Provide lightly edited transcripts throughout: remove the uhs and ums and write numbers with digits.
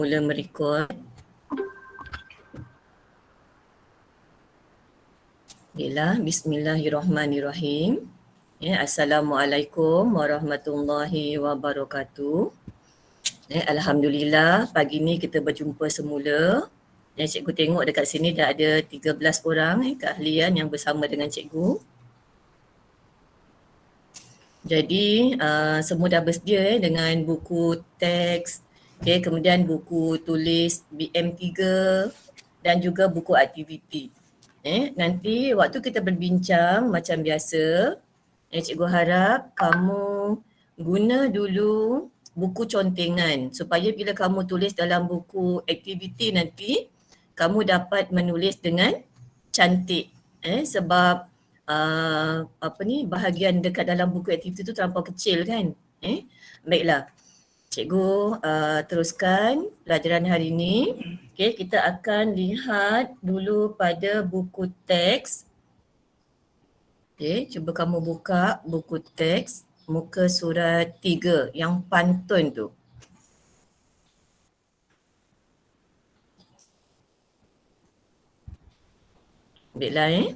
Mula merekod. Baiklah, bismillahirrahmanirrahim. Assalamualaikum warahmatullahi wabarakatuh. Alhamdulillah, pagi ni kita berjumpa semula. Cikgu tengok dekat sini dah ada 13 orang keahlian yang bersama dengan cikgu. Jadi semua dah bersedia dengan buku teks, kemudian buku tulis BM3 dan juga buku aktiviti. Nanti waktu kita berbincang macam biasa, cikgu harap kamu guna dulu buku contengan supaya bila kamu tulis dalam buku aktiviti nanti kamu dapat menulis dengan cantik. Sebab bahagian dekat dalam buku aktiviti tu terlampau kecil kan. Baiklah. Cikgu teruskan pelajaran hari ini. Kita akan lihat dulu pada buku teks. Cuba kamu buka buku teks muka surat 3 yang pantun tu. Baiklah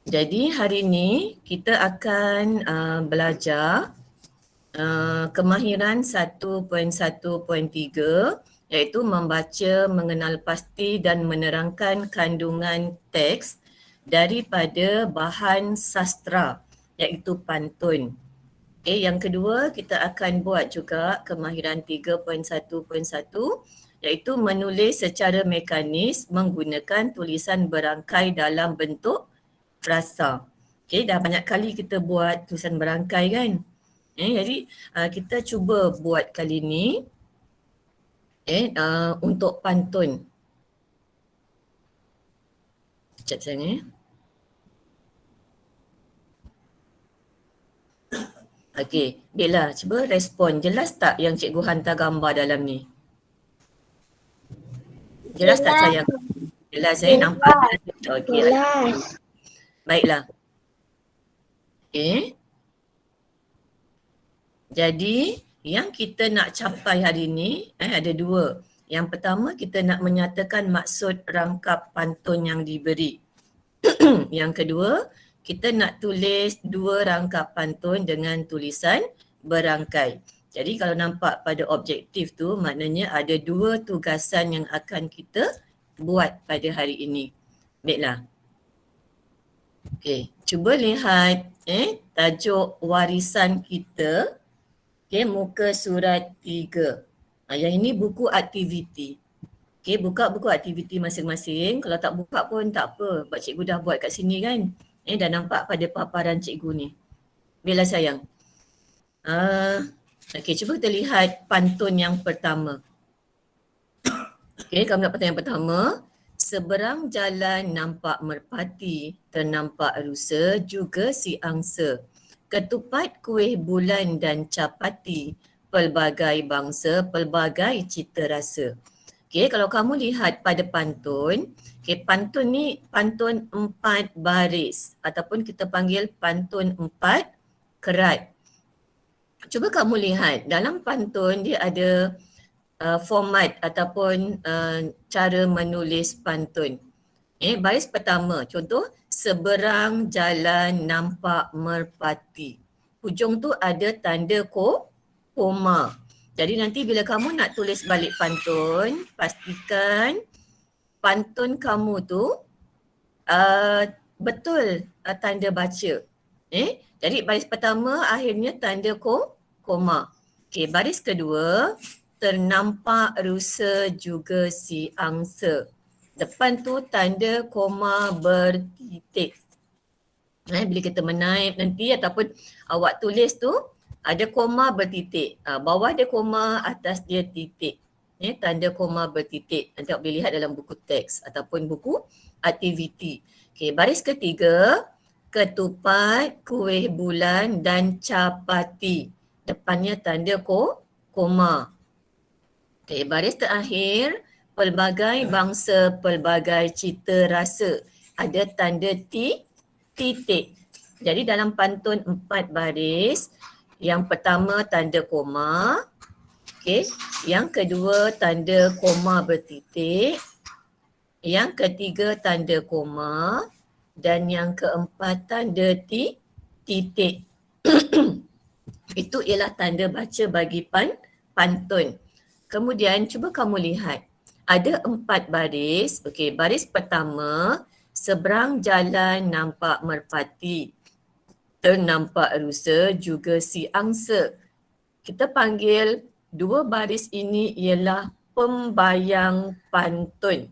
Jadi hari ini kita akan belajar kemahiran 1.1.3 iaitu membaca, mengenal pasti dan menerangkan kandungan teks daripada bahan sastra iaitu pantun. Yang kedua kita akan buat juga kemahiran 3.1.1 iaitu menulis secara mekanis menggunakan tulisan berangkai dalam bentuk frasa. Dah banyak kali kita buat tulisan berangkai kan. Jadi kita cuba buat kali ni untuk pantun. Sekejap saya Okey, Bella, cuba respon. Jelas tak yang cikgu hantar gambar dalam ni? Jelas tak sayang? Jelas nampak? Okey. Jelas. Baiklah. Jadi yang kita nak capai hari ini ada dua. Yang pertama kita nak menyatakan maksud rangkap pantun yang diberi. Yang kedua kita nak tulis dua rangkap pantun dengan tulisan berangkai. Jadi kalau nampak pada objektif tu maknanya ada dua tugasan yang akan kita buat pada hari ini. Baiklah. Okey, cuba lihat tajuk warisan kita. Muka surat 3. Yang ini buku aktiviti. Buka buku aktiviti masing-masing. Kalau tak buka pun tak apa. Sebab cikgu dah buat kat sini kan. Dah nampak pada paparan cikgu ni. Bella sayang. Cuba kita lihat pantun yang pertama. Kamu nak pantun yang pertama. Seberang jalan nampak merpati, ternampak rusa juga si angsa. Ketupat kuih bulan dan capati, pelbagai bangsa, pelbagai cita rasa. Kalau kamu lihat pada pantun, pantun ni pantun 4 baris ataupun kita panggil pantun 4 kerat. Cuba kamu lihat dalam pantun dia ada format ataupun cara menulis pantun. Baris pertama, contoh seberang jalan nampak merpati. Hujung tu ada tanda koma. Jadi nanti bila kamu nak tulis balik pantun, pastikan pantun kamu tu betul tanda baca. Jadi baris pertama akhirnya tanda koma. Baris kedua, ternampak rusa juga si angsa. Depan tu tanda koma bertitik. Bila kita menaip nanti ataupun awak tulis tu ada koma bertitik. Bawah dia koma, atas dia titik. Tanda koma bertitik. Nanti awak boleh lihat dalam buku teks ataupun buku aktiviti. Baris ketiga, ketupat, kuih bulan dan capati. Depannya tanda koma. Baris terakhir, pelbagai bangsa, pelbagai cita rasa. Ada tanda titik. Jadi dalam pantun 4 baris, Yang pertama tanda koma. Okey. Yang kedua tanda koma bertitik. Yang ketiga tanda koma. Dan yang keempat tanda titik. Itu ialah tanda baca bagi pantun. Kemudian cuba kamu lihat. Ada 4 baris. Okey, baris pertama, seberang jalan nampak merpati, ternampak rusa juga si angsa. Kita panggil 2 baris ini ialah pembayang pantun.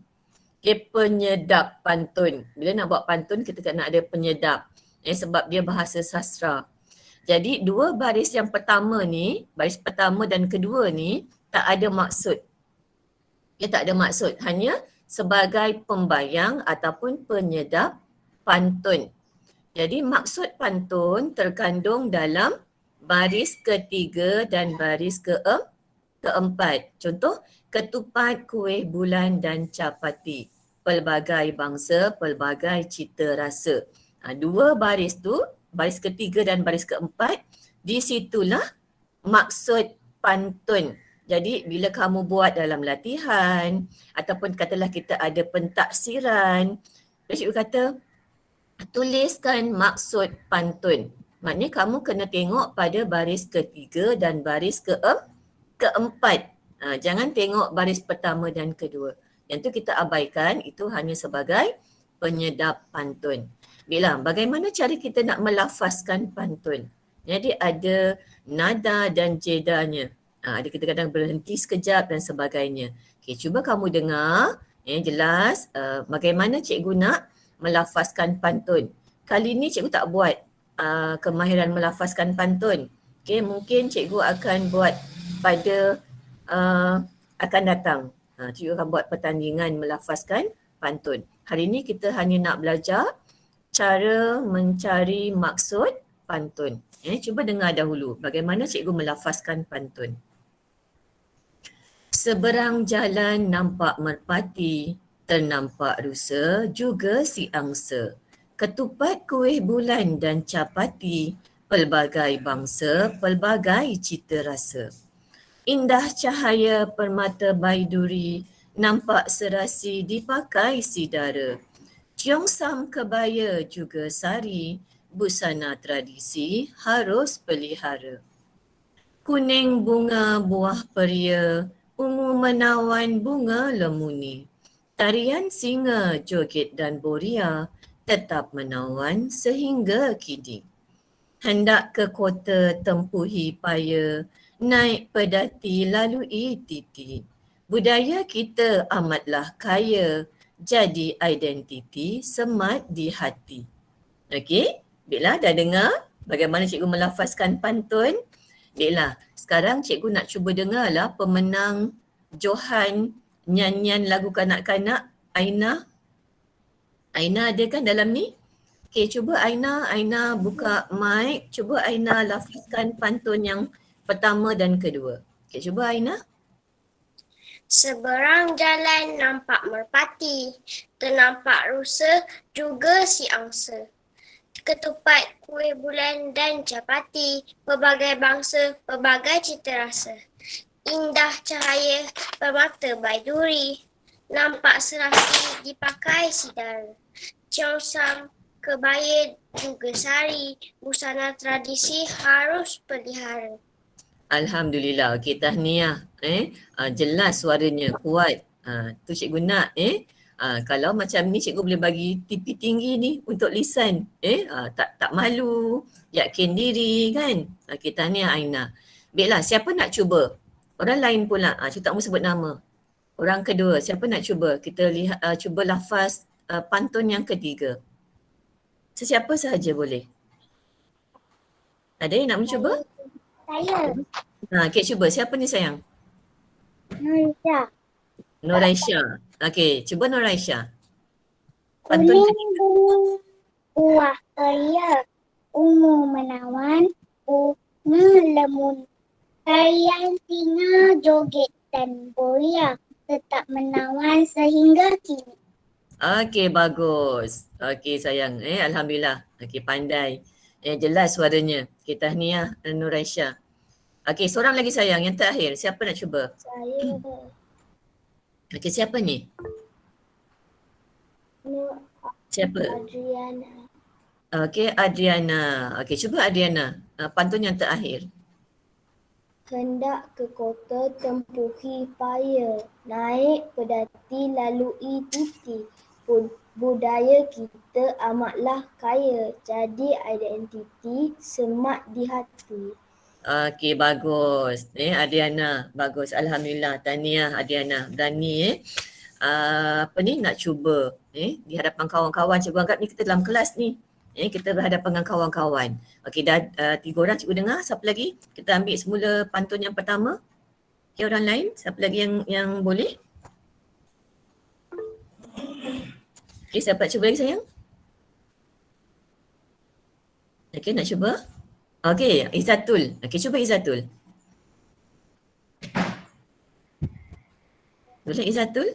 Okay, penyedap pantun. Bila nak buat pantun, kita kena ada penyedap. Sebab dia bahasa sastra. Jadi 2 baris yang pertama ni, baris pertama dan kedua ni tak ada maksud. Dia tak ada maksud. Hanya sebagai pembayang ataupun penyedap pantun. Jadi maksud pantun terkandung dalam baris ketiga dan baris keempat. Contoh, ketupat, kuih, bulan dan capati. Pelbagai bangsa, pelbagai cita rasa. 2 baris tu, baris ketiga dan baris keempat, di situlah maksud pantun. Jadi bila kamu buat dalam latihan ataupun katalah kita ada pentaksiran, cikgu kata tuliskan maksud pantun. Maknanya kamu kena tengok pada baris ketiga dan baris keempat. Jangan tengok baris pertama dan kedua. Yang tu kita abaikan, itu hanya sebagai penyedap pantun. Bila, bagaimana cara kita nak melafazkan pantun? Jadi ada nada dan jedanya. Ada kita kadang berhenti sekejap dan sebagainya. Okay, cuba kamu dengar jelas bagaimana cikgu nak melafazkan pantun. Kali ni cikgu tak buat kemahiran melafazkan pantun. Okay, mungkin cikgu akan buat pada akan datang. Cikgu akan buat pertandingan melafazkan pantun. Hari ni kita hanya nak belajar cara mencari maksud pantun. Cuba dengar dahulu bagaimana cikgu melafazkan pantun. Seberang jalan nampak merpati, ternampak rusa juga si angsa. Ketupat, kuih, bulan dan capati, pelbagai bangsa, pelbagai cita rasa. Indah cahaya permata baiduri, nampak serasi dipakai si dara. Ciongsam kebaya juga sari, busana tradisi harus pelihara. Kuning bunga buah peria, ungu menawan bunga lemuni. Tarian singa, joget dan boria tetap menawan sehingga kini. Hendak ke kota tempuhi paya, naik pedati lalui titi. Budaya kita amatlah kaya, jadi identiti semat di hati. Okey, Baiklah dah dengar bagaimana cikgu melafazkan pantun? Baiklah, sekarang cikgu nak cuba dengarlah pemenang Johan nyanyian lagu kanak-kanak, Aina. Aina ada kan dalam ni? Okey, cuba Aina buka mic. Cuba Aina lafazkan pantun yang pertama dan kedua. Okey, cuba Aina. Seberang jalan nampak merpati, ternampak rusa juga si angsa. Ketupat, kuih bulan dan capati, pelbagai bangsa, pelbagai cita rasa. Indah cahaya permata baiduri, nampak serasi dipakai sidara. Ciongsam kebaya juga sari, busana tradisi harus pelihara. Alhamdulillah. Okey, tahniah. Jelas suaranya, kuat. Tu cikgu nak. Kalau macam ni cikgu boleh bagi TP tinggi ni untuk lisan. Tak malu, yakin diri kan. Okey, tahniah Aina. Baiklah, siapa nak cuba? Orang lain pula. Cikgu tak mahu sebut nama. Orang kedua, siapa nak cuba? Kita lihat, cuba lafaz pantun yang ketiga. Sesiapa sahaja boleh. Ada yang nak mencuba? Saya. Okey, cuba. Siapa ni sayang? Nuraisyah. Nuraisyah. Okey, cuba Nuraisyah. Pantun ketiga. Kuning buah peria, ungu menawan bunga lemuni. Tarian singa, joget dan boria tetap menawan sehingga kini. Okey, bagus. Okey sayang. Alhamdulillah. Okey, pandai. Jelas suaranya. Okay, tahniah Nuraisha. Okey, seorang lagi sayang yang terakhir. Siapa nak cuba? Saya Okey, siapa ni? Nur Siapa? Adriana. Okey, Adriana. Okey, cuba Adriana. Pantun yang terakhir. Hendak ke kota tempuhi paya, naik pedati lalui titi. Budaya kita amatlah kaya, jadi identiti semak di hati. Okey, bagus. Adriana, bagus. Alhamdulillah. Tahniah Adriana. Berani apa ni nak cuba di hadapan kawan-kawan. Cikgu anggap ni kita dalam kelas ni. Kita berhadapan dengan kawan-kawan. Okey, dah 3 orang cikgu dengar. Siapa lagi? Kita ambil semula pantun yang pertama. Okey, orang lain? Siapa lagi yang boleh? Okey, siapa nak cuba lagi sayang? Okey, nak cuba? Okey, Izzatul. Okey, cuba Izzatul. Boleh Izzatul?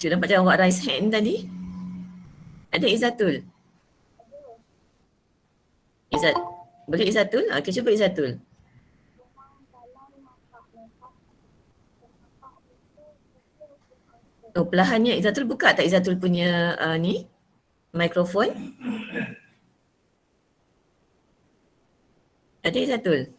Cikgu nampak dia awak raise hand tadi. Ada Izzatul? Boleh Izzatul? Okey, cuba Izzatul. Oh, perlahannya Izzatul buka tak Izzatul punya ni? Mikrofon? Ada Izzatul?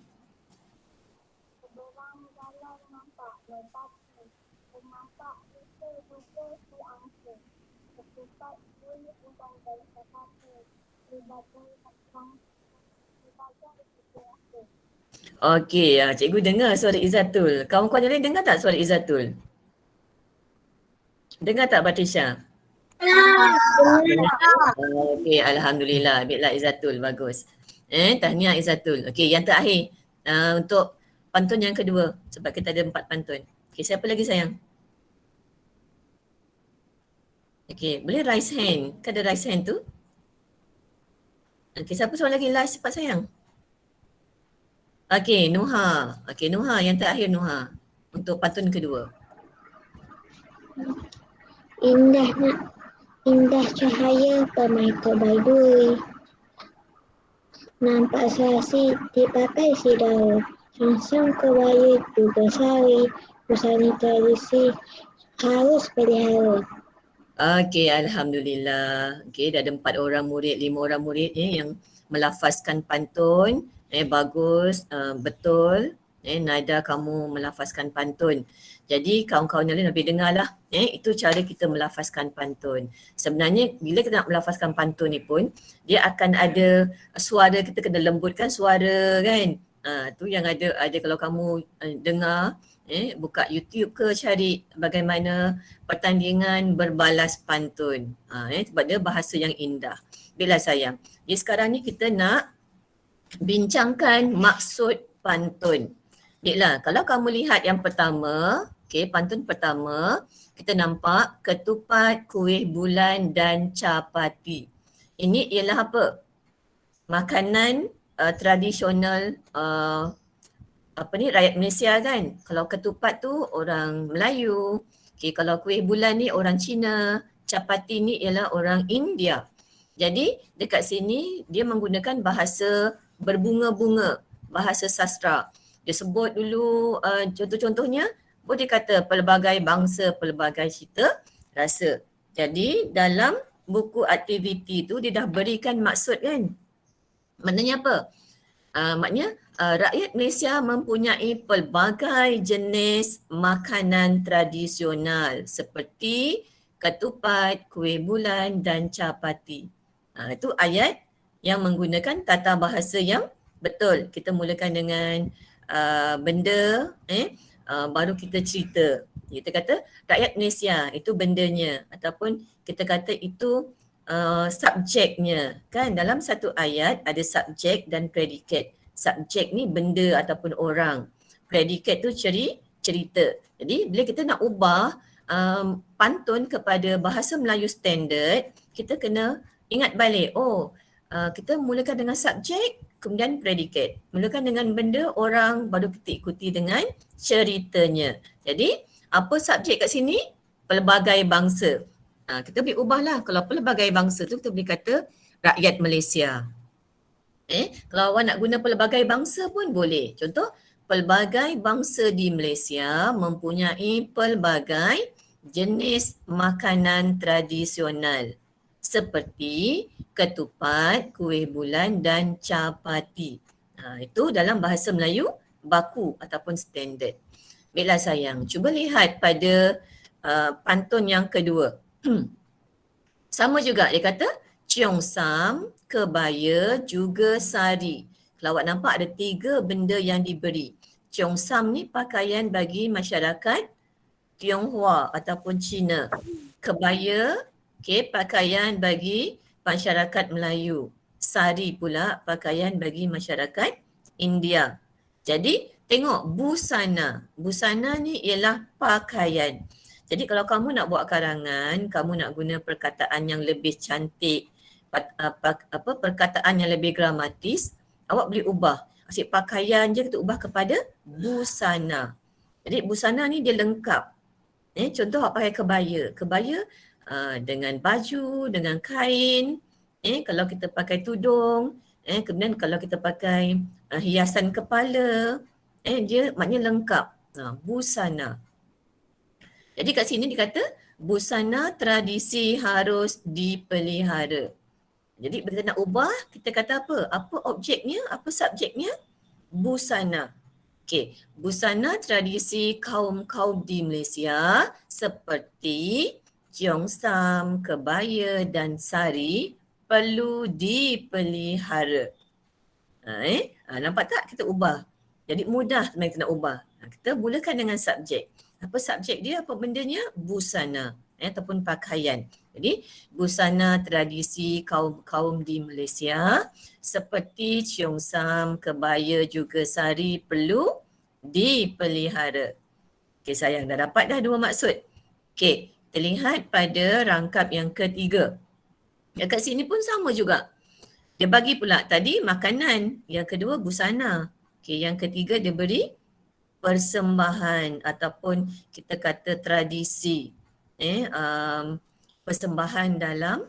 Okey, cikgu dengar suara Izzatul. Kawan-kawan yang lain dengar tak suara Izzatul? Dengar tak Batisha? Okey, Alhamdulillah. Baiklah Izzatul, bagus. Tahniah Izzatul. Okey, yang terakhir untuk pantun yang kedua sebab kita ada 4 pantun. Okey, siapa lagi sayang? Okey, boleh raise hand. Kan ada raise hand tu? Okey, siapa seorang lagi last cepat sayang? Okey, Nuha. Okey, Nuha yang terakhir Nuha untuk pantun kedua. Indah cahaya pemaika baidui. Nampak serasi dipakai si daun. Sang-sang kebaya juga sari. Busana tradisi harus pelihara. Okey, Alhamdulillah. Okey, dah ada 4 orang murid, 5 orang murid yang melafazkan pantun. Bagus, betul. Nada kamu melafazkan pantun. Jadi kawan-kawan yang lain lebih dengarlah. Itu cara kita melafazkan pantun. Sebenarnya bila kita nak melafazkan pantun ni pun, dia akan ada suara, kita kena lembutkan suara kan. Tu yang ada kalau kamu dengar, buka YouTube ke cari bagaimana pertandingan berbalas pantun. Sebab dia bahasa yang indah. Bila sayang. Jadi sekarang ni kita nak bincangkan maksud pantun. Baiklah, kalau kamu lihat yang pertama, pantun pertama, kita nampak ketupat, kuih bulan dan capati. Ini ialah apa? Makanan tradisional rakyat Malaysia kan. Kalau ketupat tu orang Melayu, kalau kuih bulan ni orang Cina, capati ni ialah orang India. Jadi dekat sini dia menggunakan bahasa berbunga-bunga, bahasa sastra. Dia sebut dulu contoh-contohnya, boleh kata pelbagai bangsa, pelbagai cita rasa. Jadi dalam buku aktiviti tu dia dah berikan maksud kan. Maknanya apa? Maknanya rakyat Malaysia mempunyai pelbagai jenis makanan tradisional seperti ketupat, kuih bulan dan capati. Itu ayat yang menggunakan tata bahasa yang betul. Kita mulakan dengan benda, baru kita cerita. Kita kata rakyat Malaysia itu bendanya ataupun kita kata itu subjeknya. Kan dalam satu ayat ada subjek dan predikat. Subjek ni benda ataupun orang. Predikat tu cerita. Jadi bila kita nak ubah pantun kepada bahasa Melayu standard, kita kena ingat balik. Kita mulakan dengan subjek, kemudian predikat. Mulakan dengan benda, orang, baru kita ikuti dengan ceritanya. Jadi apa subjek kat sini? Pelbagai bangsa. Kita boleh ubahlah. Kalau pelbagai bangsa tu kita boleh kata rakyat Malaysia. Kalau awak nak guna pelbagai bangsa pun boleh. Contoh, pelbagai bangsa di Malaysia mempunyai pelbagai jenis makanan tradisional seperti ketupat, kuih bulan dan capati. Itu dalam bahasa Melayu baku ataupun standard. Baiklah sayang, cuba lihat pada pantun yang kedua. Sama juga dia kata Cheongsam, kebaya juga sari. Kalau awak nampak ada 3 benda yang diberi. Cheongsam ni pakaian bagi masyarakat Tionghoa ataupun Cina. Kebaya, pakaian bagi masyarakat Melayu. Sari pula pakaian bagi masyarakat India. Jadi tengok busana. Busana ni ialah pakaian. Jadi kalau kamu nak buat karangan, kamu nak guna perkataan yang lebih cantik, perkataan yang lebih gramatis, awak boleh ubah. Asyik pakaian je kita ubah kepada busana. Jadi busana ni dia lengkap. Contoh awak pakai kebaya. Kebaya dengan baju, dengan kain. Kalau kita pakai tudung, kemudian kalau kita pakai hiasan kepala, dia maknanya lengkap. Busana. Jadi kat sini dikata busana tradisi harus dipelihara. Jadi bila kita nak ubah, kita kata apa? Apa objeknya? Apa subjeknya? Busana. Okey, busana tradisi kaum-kaum di Malaysia seperti Cheongsam, kebaya dan sari perlu dipelihara. Nampak tak kita ubah? Jadi mudah sebenarnya kita nak ubah. Kita mulakan dengan subjek. Apa subjek dia? Apa bendanya? Busana ataupun pakaian. Jadi busana tradisi kaum-kaum di Malaysia seperti Cheongsam, kebaya juga sari perlu dipelihara. Okey sayang, dah dapat dah 2 maksud. Okey, terlihat pada rangkap yang ketiga. Dekat sini pun sama juga. Dia bagi pula tadi makanan, yang kedua busana. Okey, yang ketiga dia beri persembahan ataupun kita kata tradisi. Persembahan dalam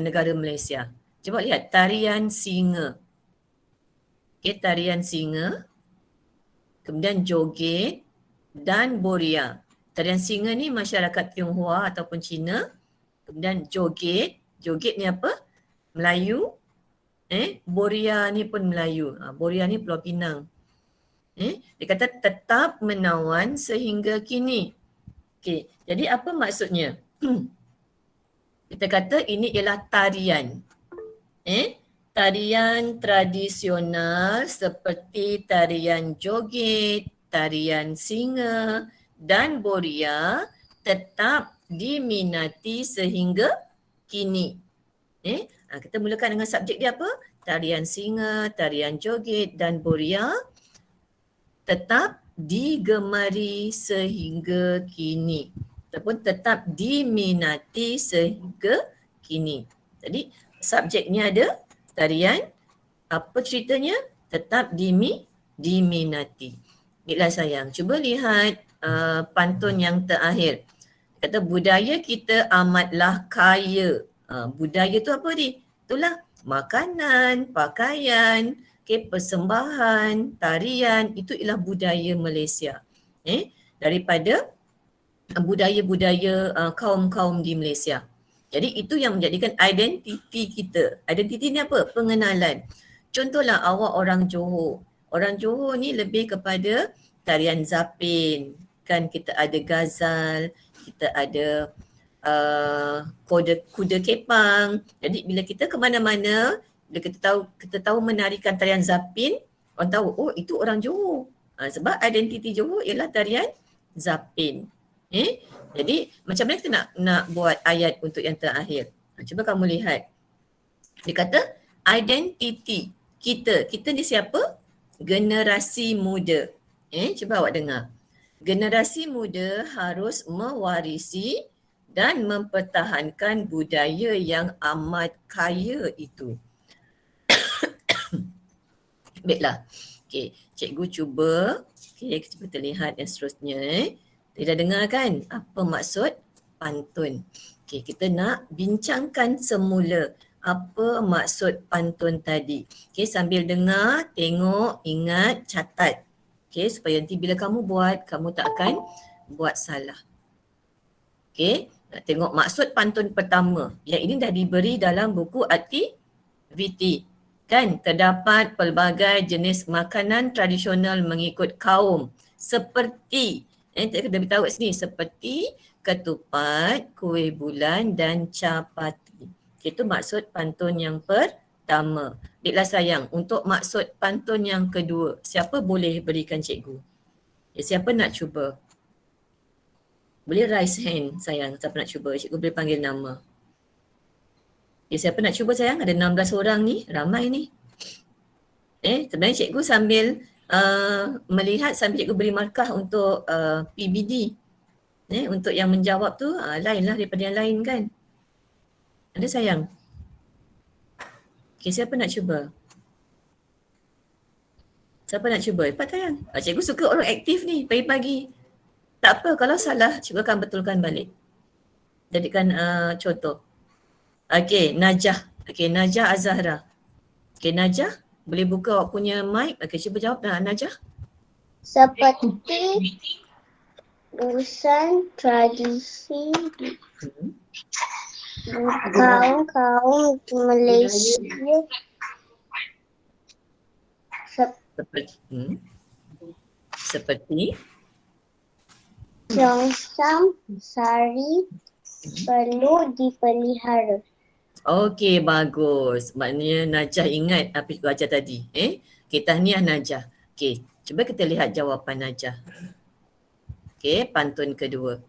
negara Malaysia. Cuba lihat tarian singa. Okey, tarian singa. Kemudian joget dan boria. Tarian singa ni masyarakat Tionghoa ataupun Cina. Kemudian joget. Joget ni apa? Melayu. Boria ni pun Melayu. Boria ni Pulau Pinang. Dia kata tetap menawan sehingga kini. Okey, jadi apa maksudnya? Kita kata ini ialah tarian. Tarian tradisional seperti tarian joget, tarian singa dan boria tetap diminati sehingga kini. Kita mulakan dengan subjek dia apa? Tarian singa, tarian joget dan boria tetap digemari sehingga kini. Ataupun tetap diminati sehingga kini. Jadi subjeknya ada tarian, apa ceritanya? Tetap diminati. Baiklah sayang, cuba lihat pantun yang terakhir. Kata budaya kita amatlah kaya. Budaya tu apa ni? Itulah makanan, pakaian, persembahan, tarian, itu ialah budaya Malaysia. Daripada budaya-budaya kaum-kaum di Malaysia. Jadi itu yang menjadikan identiti kita. Identiti ni apa? Pengenalan. Contohlah awak orang Johor. Orang Johor ni lebih kepada tarian zapin. Kan kita ada gazal, kita ada kuda kepang. Jadi bila kita ke mana-mana, bila kita tahu menarikan tarian zapin, orang tahu, oh itu orang Johor. Sebab identiti Johor ialah tarian zapin. Jadi macam mana kita nak buat ayat untuk yang terakhir? Cuba kamu lihat. Dia kata identiti kita. Kita ni siapa? Generasi muda. Cuba awak dengar. Generasi muda harus mewarisi dan mempertahankan budaya yang amat kaya itu. Baiklah. Okey, cikgu cuba. Okey, kita lihat yang seterusnya. Kita dah dengar kan apa maksud pantun. Okey, kita nak bincangkan semula apa maksud pantun tadi. Okey, sambil dengar, tengok, ingat, catat. Okey, supaya nanti bila kamu buat, kamu tak akan buat salah. Okey, nak tengok maksud pantun pertama. Yang ini dah diberi dalam buku aktiviti. Kan, terdapat pelbagai jenis makanan tradisional mengikut kaum. Seperti, kita dah beritahu kat sini, seperti ketupat, kuih bulan dan capati. Itu maksud pantun yang pertama. Diklah sayang, untuk maksud pantun yang kedua, siapa boleh berikan cikgu? Siapa nak cuba? Boleh raise hand sayang, siapa nak cuba? Cikgu boleh panggil nama. Siapa nak cuba sayang? Ada 16 orang ni, ramai ni. Sebenarnya cikgu sambil melihat sambil cikgu beri markah untuk PBD. Untuk yang menjawab tu lain lah daripada yang lain kan. Ada sayang? Okay, siapa nak cuba? Siapa nak cuba? Cepat sayang. Cikgu suka orang aktif ni pagi-pagi. Tak apa, kalau salah cikgu akan betulkan balik. Jadikan contoh. Okay, Najah. Okay, Najah Azahra. Okay, Najah, boleh buka awak punya mic. Okay, cuba jawab Najah. Seperti urusan tradisi kaum-kaum di Malaysia seperti Chongsam Sari perlu dipelihara. Okey, bagus. Maknanya Najah ingat apa cikgu ajar tadi. Okay, tahniah Najah. Okey, cuba kita lihat jawapan Najah. Okey, pantun kedua.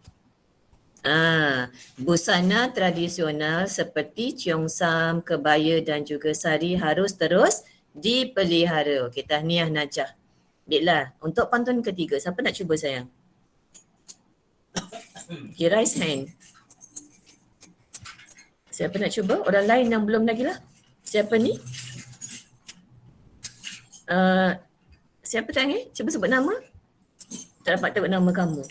Busana tradisional seperti Cheongsam, kebaya dan juga sari harus terus dipelihara. Okey, tahniah Najah. Baiklah, untuk pantun ketiga, siapa nak cuba sayang? Okay, raise hand. Siapa nak cuba? Orang lain yang belum lagi lah. Siapa ni? Siapa tanya? Cuba sebut nama. Tak dapat tengok nama kamu.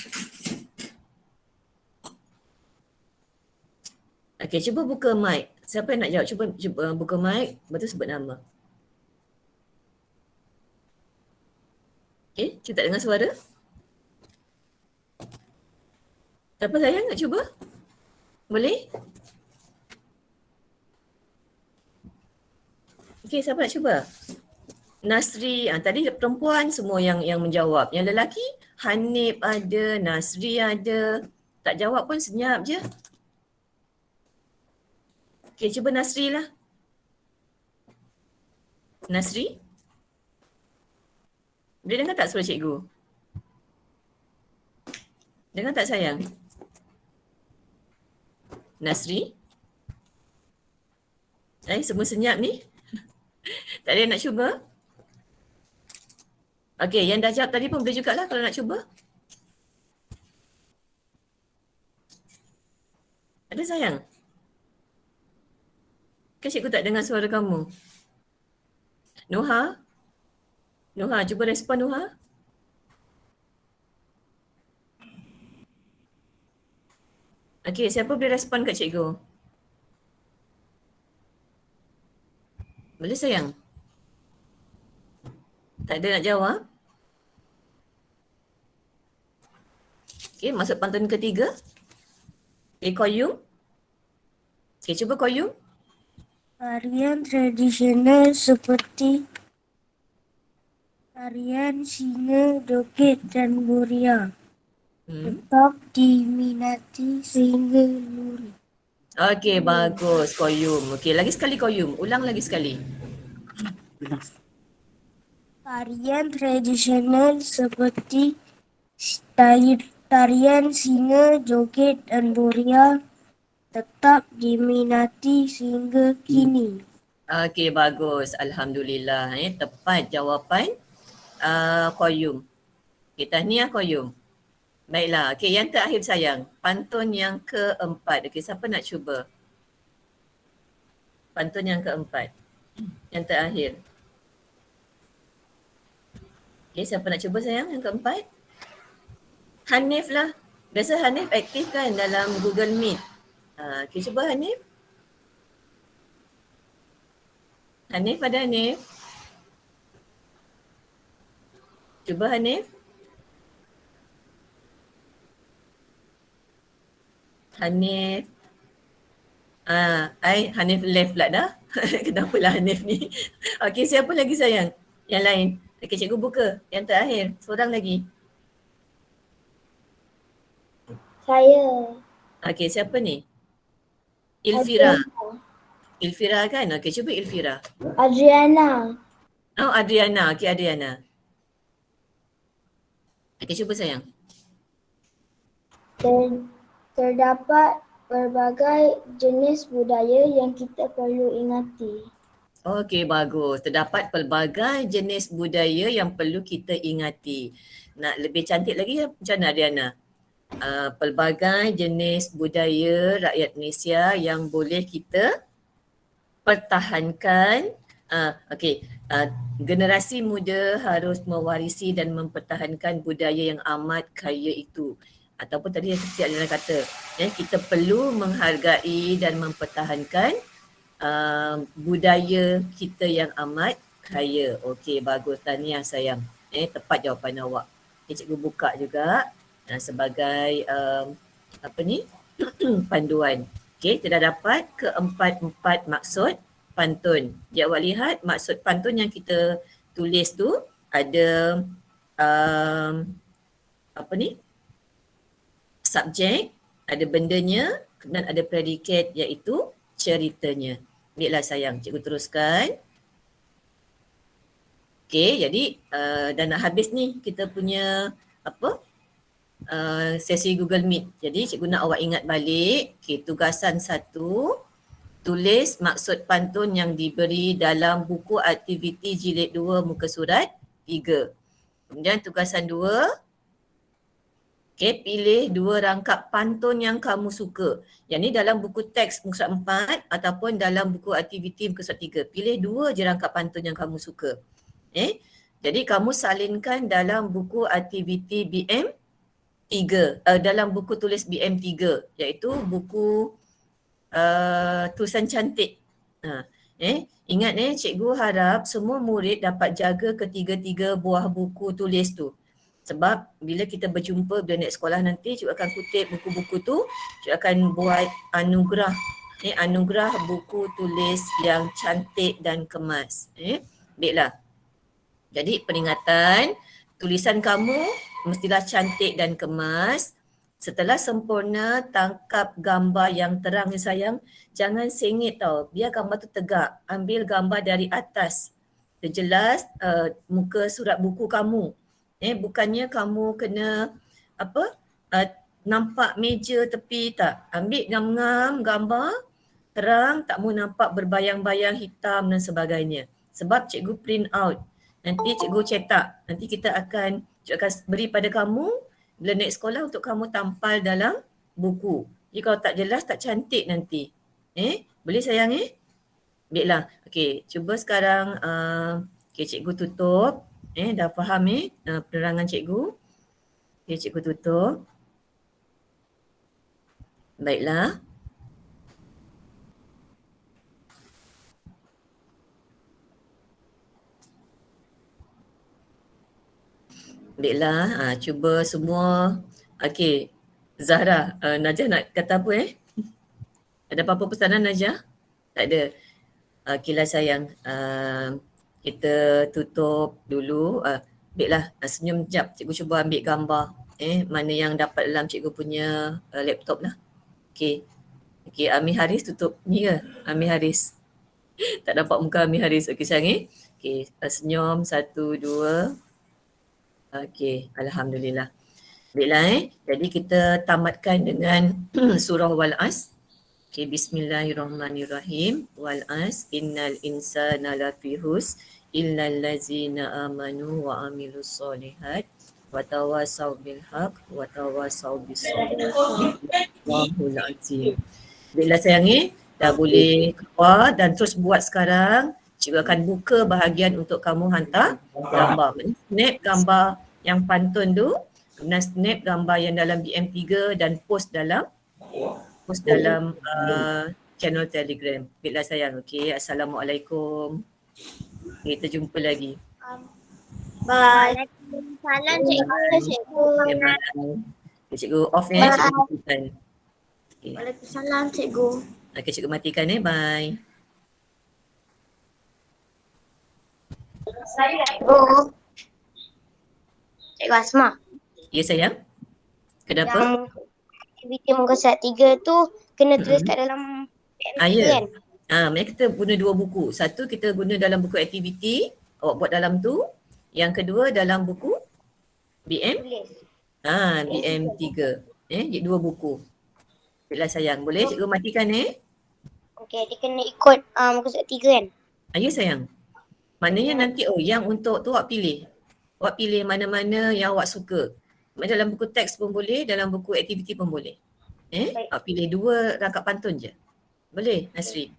Okay, cuba buka mic. Siapa yang nak jawab? Cuba buka mic. Lepas tu sebut nama. Okay, kita tak dengar suara. Siapa sayang nak cuba? Boleh? Okay, siapa nak cuba? Nasri, tadi perempuan semua yang menjawab. Yang lelaki, Hanif ada, Nasri ada. Tak jawab pun senyap je. Okay, cuba Nasri lah. Nasri? Boleh dengar tak suara cikgu? Dengar tak sayang? Nasri? Semua senyap ni. Tak ada yang nak cuba? Okey, yang dah jawab tadi pun boleh jugalah kalau nak cuba. Ada sayang? Kan cikgu tak dengar suara kamu. Noha? Noha, cuba respon Noha. Okey, siapa boleh respon kat cikgu? Boleh sayang? Tak ada nak jawab? Okey, masuk pantun ketiga. Koyum. Okey, cuba Koyum. Tarian tradisional seperti tarian singa, joget dan buria tetap diminati sehingga luri. Okey, bagus Koyum. Okey, lagi sekali Koyum. Ulang lagi sekali. Tarian tradisional seperti tarian singa, joget dan buria tetap diminati sehingga kini. Okey, bagus. Alhamdulillah. Tepat jawapan Koyum. Okay, tahniah Koyum. Baiklah. Okey, yang terakhir sayang. Pantun yang keempat. Okey, siapa nak cuba? Pantun yang keempat. Yang terakhir. Okey, siapa nak cuba sayang yang keempat? Hanif lah. Biasa Hanif aktif kan dalam Google Meet. Okey, cuba Hanif. Hanif ada Hanif? Cuba Hanif. Hanif. Hanif left pula dah. Kenapalah Hanif ni? Okey, siapa lagi sayang? Yang lain. Okey, cikgu buka. Yang terakhir. Seorang lagi. Saya. Okey, siapa ni? Ilfira. Adriana. Ilfira kan? Okey, cuba Ilfira. Adriana. Oh, Adriana. Okey, Adriana. Okey, cuba sayang. Terdapat berbagai jenis budaya yang kita perlu ingati. Okey, bagus. Terdapat pelbagai jenis budaya yang perlu kita ingati. Nak lebih cantik lagi macam mana Adriana? Pelbagai jenis budaya rakyat Malaysia yang boleh kita pertahankan. Okey, generasi muda harus mewarisi dan mempertahankan budaya yang amat kaya itu. Ataupun tadi yang seperti Adriana kata, kita perlu menghargai dan mempertahankan budaya kita yang amat kaya. Okey, bagus. Tahniah sayang. Tepat jawapan awak. Cikgu buka juga sebagai panduan. Okey, terdapat keempat-empat maksud pantun. Jadi awak lihat maksud pantun yang kita tulis tu ada subjek, ada bendanya dan ada predikat iaitu ceritanya. Baiklah sayang, cikgu teruskan. Okey, jadi dah nak habis ni kita punya sesi Google Meet. Jadi cikgu nak awak ingat balik, tugasan 1, tulis maksud pantun yang diberi dalam buku aktiviti jilid 2 muka surat 3. Kemudian tugasan 2, pilih 2 rangkap pantun yang kamu suka. Yang ni dalam buku teks muka surat 4 ataupun dalam buku aktiviti muka surat 3. Pilih 2 je rangkap pantun yang kamu suka. Jadi kamu salinkan dalam buku aktiviti BM 3, dalam buku tulis BM 3 iaitu buku tulisan cantik. Ingat cikgu harap semua murid dapat jaga ketiga-tiga buah buku tulis tu. Sebab bila kita berjumpa bila naik sekolah nanti, cikgu akan kutip buku-buku tu, cikgu akan buat anugerah. Anugerah buku tulis yang cantik dan kemas. Baiklah. Jadi peringatan, tulisan kamu mestilah cantik dan kemas. Setelah sempurna, tangkap gambar yang terang ni sayang. Jangan sengit tau, biar gambar tu tegak. Ambil gambar dari atas. Terjelas muka surat buku kamu. Bukannya kamu kena nampak meja tepi tak. Ambil ngam-ngam gambar terang, tak mau nampak berbayang-bayang hitam dan sebagainya. Sebab cikgu print out. Nanti cikgu cetak. Nanti cikgu akan beri pada kamu bila naik sekolah untuk kamu tampal dalam buku. Jadi kalau tak jelas, tak cantik nanti. Boleh sayang Baiklah. Okey, cuba sekarang cikgu tutup. Dah faham penerangan cikgu. Okey, cikgu tutup. Baiklah. Baiklah, cuba semua. Okey, Zahra, Najah nak kata apa Ada apa-apa pesanan Najah? Tak ada. Okeylah sayang, kita tutup dulu. Baiklah, senyum sekejap. Cikgu cuba ambil gambar. Mana yang dapat dalam cikgu punya laptop lah. Okey. Okey, Amir Haris tutup ni ke? Amir Haris. Tak nampak muka Amir Haris. Okey sayang Okey, senyum 1, 2. Okey, alhamdulillah. Baiklah jadi kita tamatkan dengan surah Wal-As. Okey, bismillahirrahmanirrahim. Wal-As innal insana lafi husr illal ladzina amanu wa amilus solihat wa tawasaw bil haqq wa tawasaw bis sabr. Wallahul azim. Baiklah sayang dah boleh keluar dan terus buat sekarang. Cikgu akan buka bahagian untuk kamu hantar gambar. Snap gambar yang pantun tu, kemudian snap gambar yang dalam BM3 dan post dalam channel Telegram. Baiklah sayang. Okey, assalamualaikum. Kita jumpa lagi. Bye. Salam cikgu. Okay, bye. Okay, cikgu off cikgu matikan. Okay. Waalaikumsalam cikgu. Okay, cikgu matikan bye. Cikgu. Cikgu Asma. Ya sayang. Kenapa? Yang aktiviti muka surat 3 tu kena tulis kat dalam PMC Ya. kan? Mereka kita guna 2 buku. Satu kita guna dalam buku aktiviti, awak buat dalam tu. Yang kedua dalam buku BM. Tulis. BM 3. Jadi 2 buku. Baiklah sayang, boleh cikgu matikan Okey, dia kena ikut muka surat 3 kan? Ya sayang. Maknanya nanti yang untuk tu awak pilih. Awak pilih mana-mana yang awak suka. Dalam buku teks pun boleh, dalam buku aktiviti pun boleh. Awak pilih 2 rangkap pantun je. Boleh Nasri?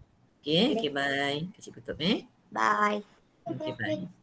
Okay, bye. Kasih tutup Bye. Okay, bye.